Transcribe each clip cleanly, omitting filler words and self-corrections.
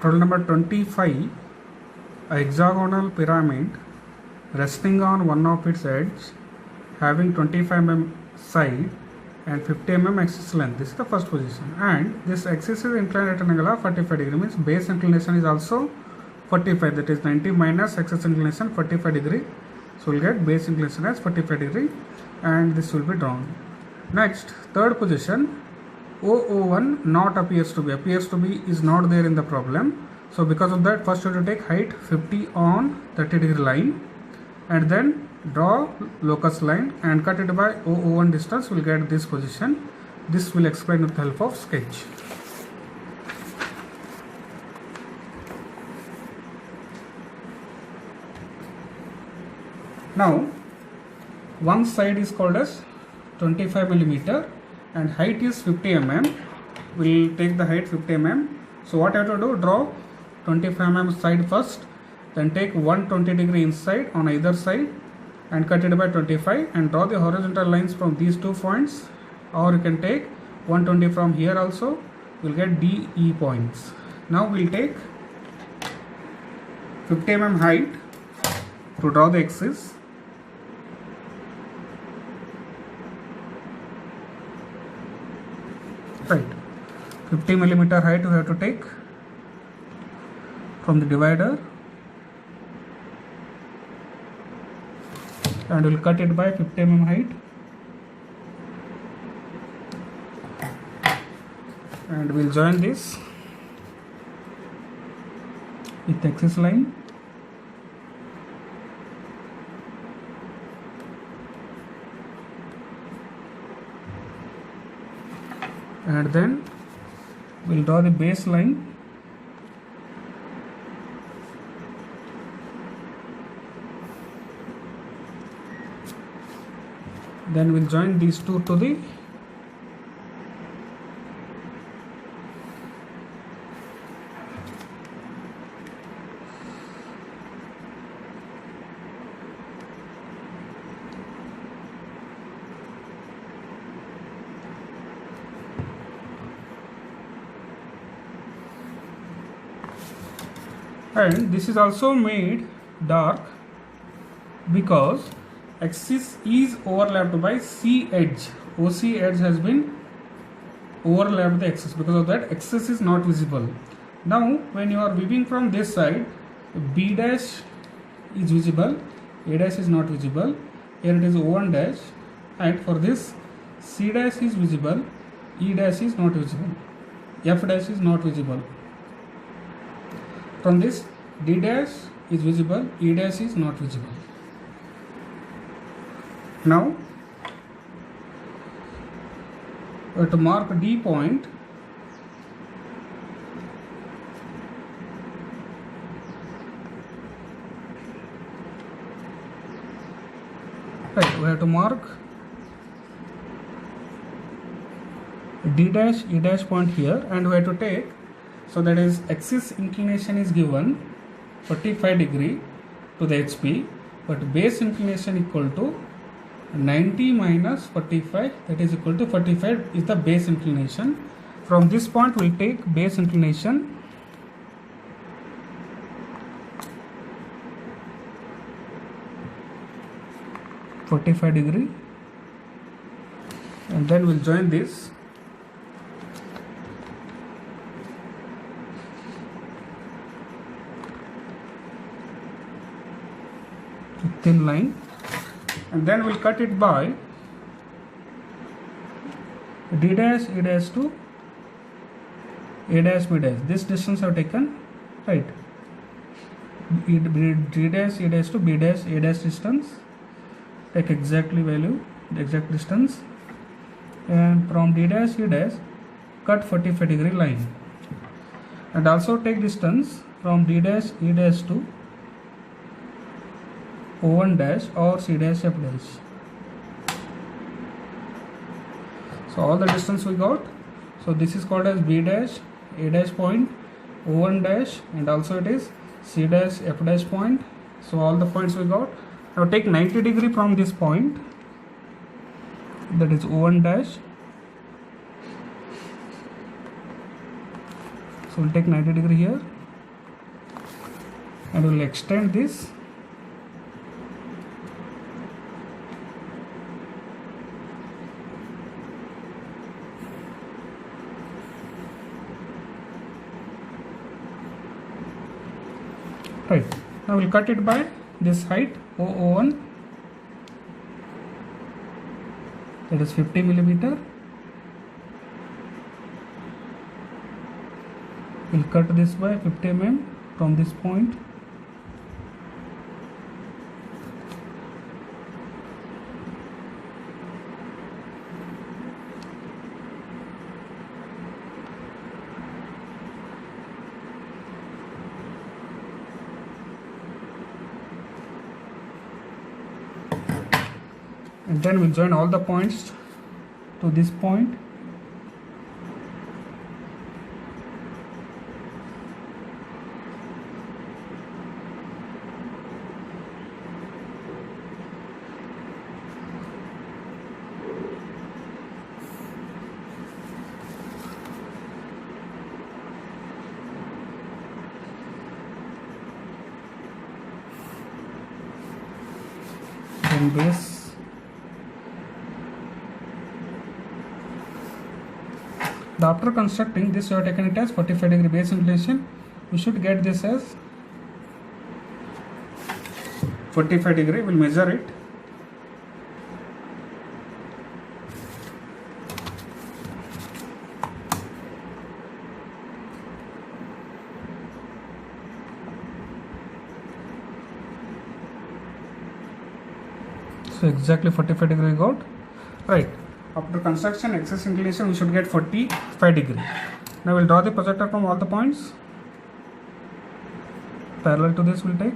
Problem number 25. A hexagonal pyramid resting on one of its edges having 25 mm side and 50 mm axis length. This is the first position, and this axis is inclined at an angle of 45 degree, means base inclination is also 45, that is 90 minus axis inclination 45 degree. So we'll get base inclination as 45 degree, and this will be drawn. Next, third position, OO1 not appears to be is not there in the problem. So because of that, first you have to take height 50 on 30 degree line, and then draw locus line and cut it by OO1 distance. We'll get this position. This will explain with the help of sketch. Now one side is called as 25 millimeter and height is 50 mm. We'll take the height 50 mm. So what I have to do, draw 25 mm side first, then take 120 degree inside on either side and cut it by 25 and draw the horizontal lines from these 2 points, or you can take 120 from here also. We'll get DE points. Now we'll take 50 mm height to draw the axis. Right, 50 millimeter height we have to take from the divider, and we'll cut it by 50 mm height, and we'll join this with axis line. And then we'll draw the base line. Then we'll join these two to the and this is also made dark because axis is overlapped by C edge. OC edge has been overlapped the axis. Because of that, axis is not visible. Now when you are viewing from this side, B dash is visible, A dash is not visible. Here it is O1 dash, and for this C dash is visible, E dash is not visible, F dash is not visible. From this, D dash is visible, E dash is not visible. Now we have to mark D point. Right, we have to mark D dash, E dash point here, and we have to take, so that is axis inclination is given 45 degree to the HP, but base inclination equal to 90 minus 45, that is equal to 45 is the base inclination. From this point we'll take base inclination (45 degree), and then we'll join this thin line, and then we'll cut it by D dash, E dash to A dash, B dash. This distance I have taken, right? D dash, E dash to B dash, A dash distance. Take exactly value, the exact distance, and from D dash, E dash, cut 45 degree line, and also take distance from D dash, E dash to O1 dash or C dash, F dash. So all the distance we got. So this is called as B dash, A dash point, O1 dash, and also it is C dash, F dash point. So all the points we got. Now take 90 degree from this point, that is O1 dash. So we'll take 90 degree here and we'll extend this. Right, now we'll cut it by this height O01, that is 50 millimeter. We'll cut this by 50 mm from this point. And then we'll join all the points to this point. Then base. After constructing this, you have taken it as 45 degree base inclination. You should get this as 45 degree. We'll measure it. So exactly 45 degree got. Right. After construction, excess inclination, we should get 45 degree. Now we'll draw the projector from all the points. Parallel to this we'll take.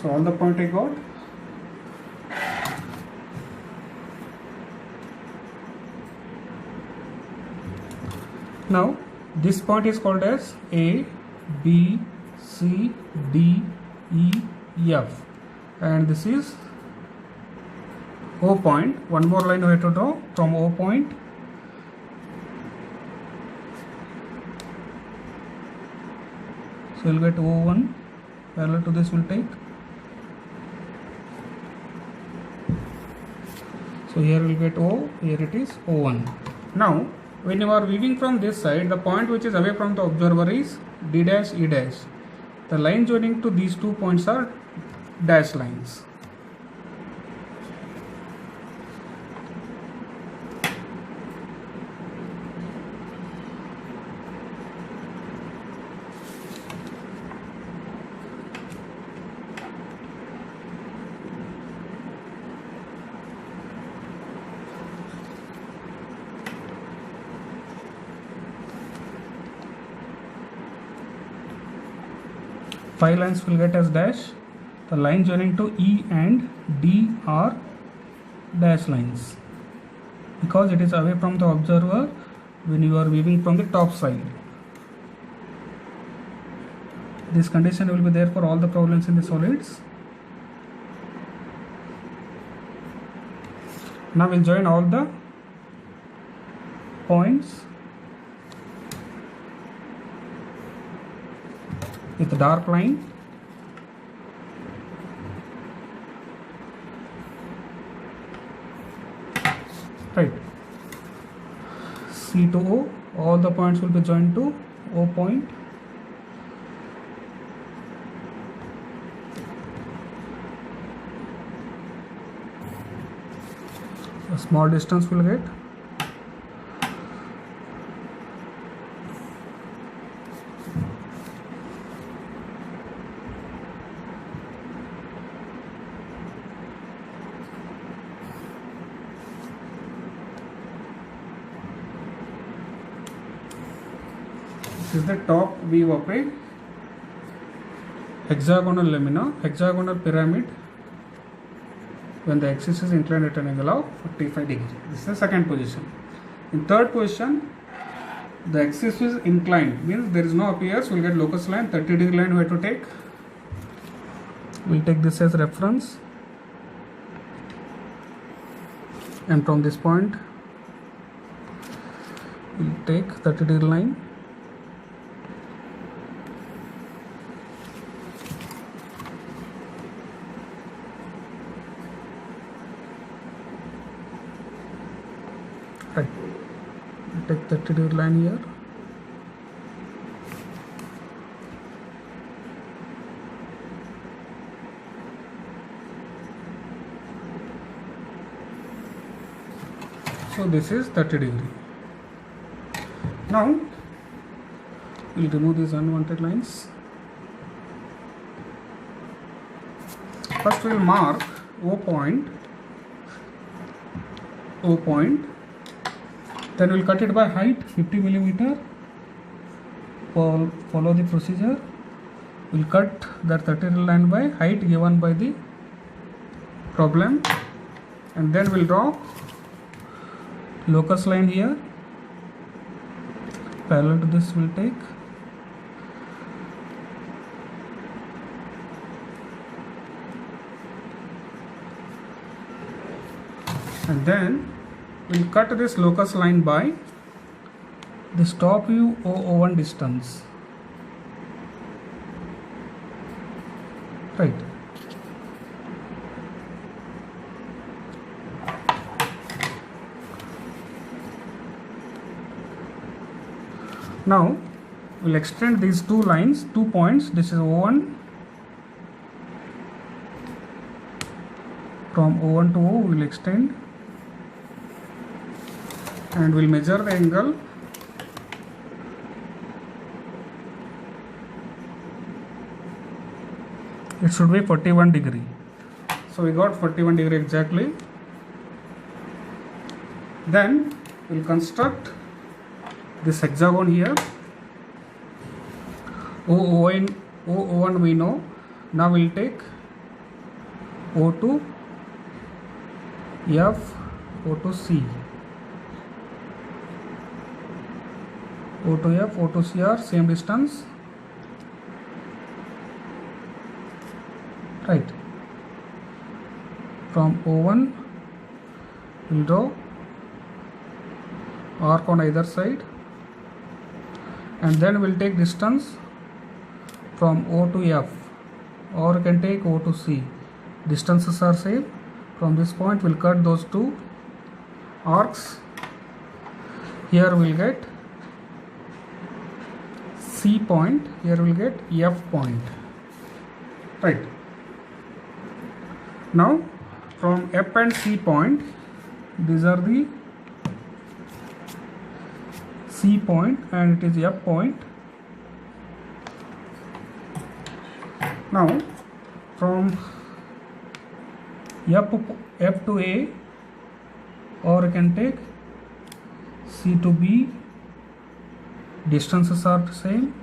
So all the point I got. Now this point is called as A, B, C, D, E, F, and this is O point. One more line we have to draw from O point. So we'll get O1. Parallel to this we'll take. So here we'll get O, here it is O1. Now when you are viewing from this side, the point which is away from the observer is D dash, E dash. The line joining to these 2 points are dash lines. Five lines will get as dash. The line joining to E and D are dash lines because it is away from the observer when you are viewing from the top side. This condition will be there for all the problems in the solids. Now we'll join all the points with the dark line. Right. C to O, all the points will be joined to O point. A small distance will get. This is the top view of a hexagonal lamina, hexagonal pyramid when the axis is inclined at an angle of 45 degree. This is the second position. In third position, the axis is inclined, means there is no appears. We'll get locus line, 30 degree line we have to take. We'll take this as reference, and from this point we'll take 30 degree line. Right, we'll take 30 degree line here. So this is 30 degree. Now we'll remove these unwanted lines. First we'll mark O point, then we'll cut it by height 50 millimeter. Follow the procedure. We'll cut that 30 degree line by height given by the problem, and then we'll draw locus line here. Parallel to this we'll take, and then we'll cut this locus line by this top view O1 distance. Right. Now we'll extend these two lines, 2 points. This is O1. From O1 to O we'll extend, and we'll measure the angle. It should be 41 degree. So we got 41 degree exactly. Then we'll construct this hexagon here. O1 we know. Now we'll take O to F, O to C. O to F, O to C are same distance. Right. From O1 we'll draw arc on either side, and then we'll take distance from O to F, or you can take O to C. Distances are same. From this point we'll cut those two arcs. Here we'll get C point, here we'll get F point. Right. Now from F and C point, these are the C point and it is F point. Now from F to A, or you can take C to B, distances are the same.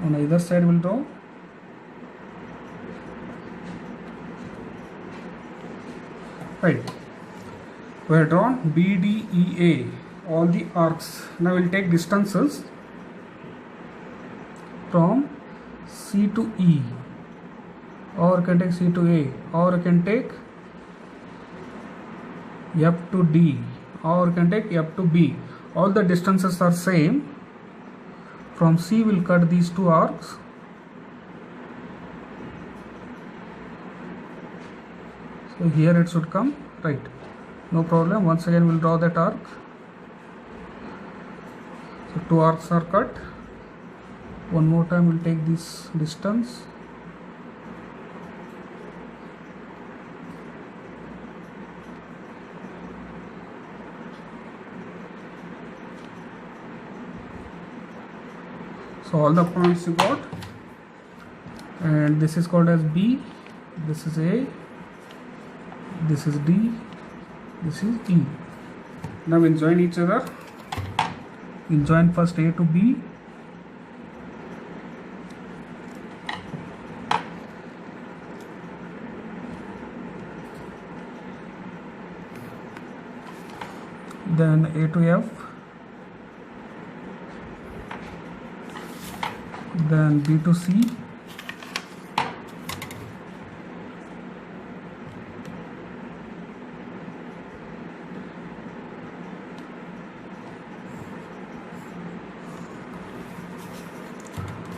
On either side we'll draw. Right. We have drawn B, D, E, A, all the arcs. Now we'll take distances from C to E, or you can take C to A, or you can take F to D, or you can take F to B. All the distances are same. From C we'll cut these two arcs. So here it should come. Right. No problem. Once again we'll draw that arc. So two arcs are cut. One more time we'll take this distance. So all the points you got, and this is called as B, this is A, this is D, this is E. Now we'll join each other. We'll join first A to B. Then A to F. Then B to C.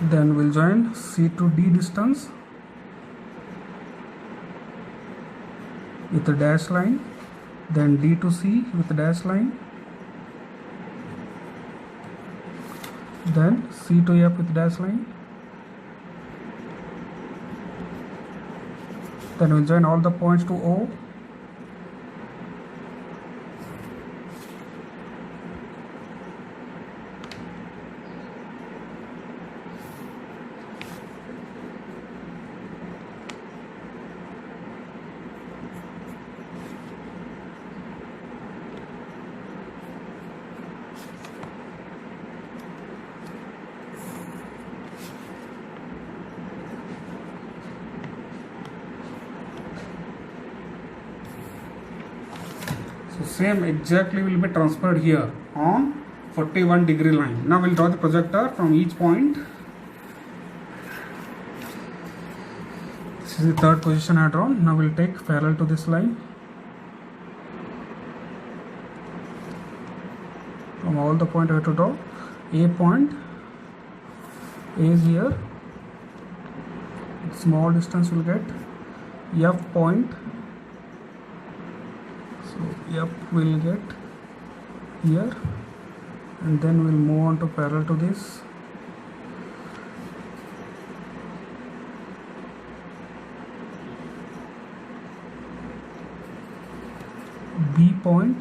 Then we'll join C to D distance with a dash line, then D to C with a dash line, then C to F with dash line. Then we'll join all the points to O. So same exactly will be transferred here on 41-degree line. Now we'll draw the projector from each point. This is the third position I have drawn. Now we'll take parallel to this line. From all the point I have to draw A point. A is here. Small distance will get F point. So F will get here, and then we'll move on to parallel to this. B point.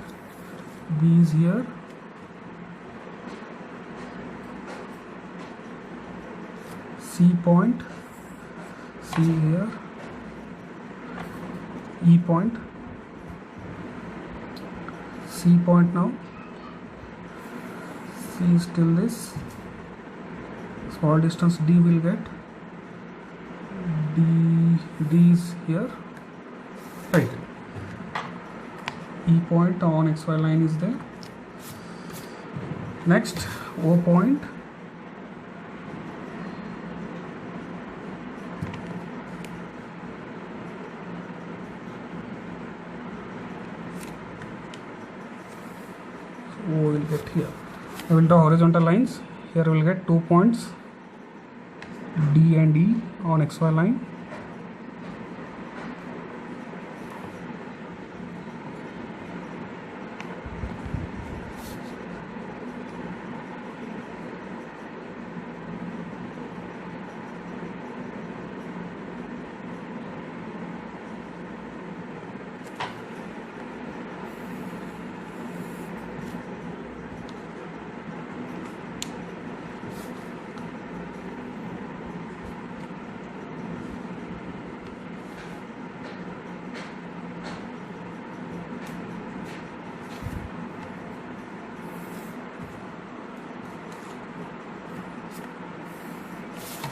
B is here. C point. C here. E point. C point now. C is still this. Small distance D will get. D is here. Right. E point on XY line is there. Next, O point. O will get here. I will draw horizontal lines. Here we will get 2 points D and E on XY line.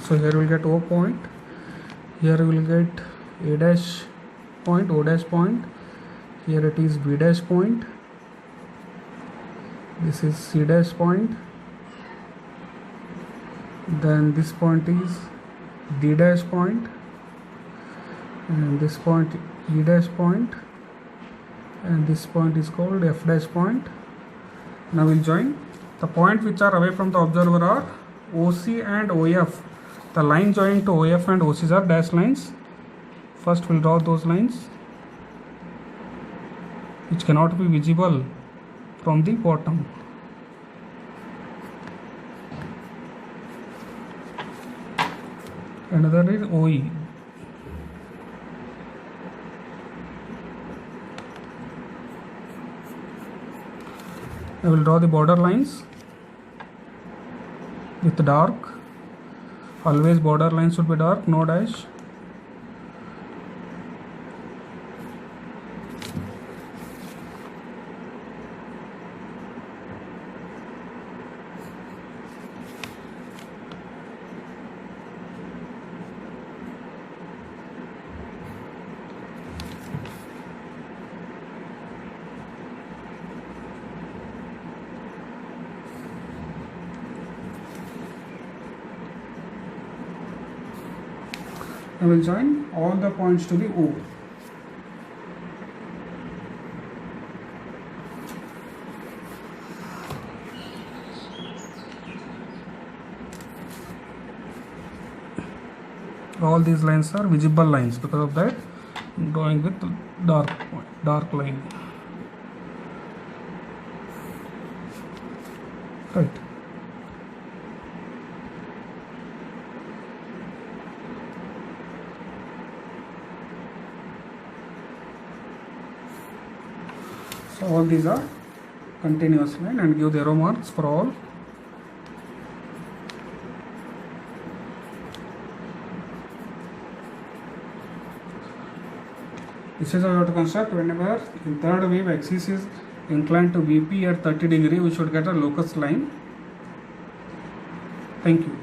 So here we will get O point, here we will get A dash point, O dash point, here it is B dash point, this is C dash point, then this point is D dash point, and this point E dash point, and this point is called F dash point. Now we'll join. The points which are away from the observer are OC and OF. The line joining to OF and OCs are dash lines. First we'll draw those lines which cannot be visible from the bottom. Another is OE. I will draw the border lines with dark. Always border lines should be dark, no dash. I will join all the points to the O. All these lines are visible lines, because of that I'm drawing with dark line. Right. So all these are continuous line, and give the arrow marks for all. This is how you have to construct. Whenever in third wave axis is inclined to VP at 30 degree, we should get a locus line. Thank you.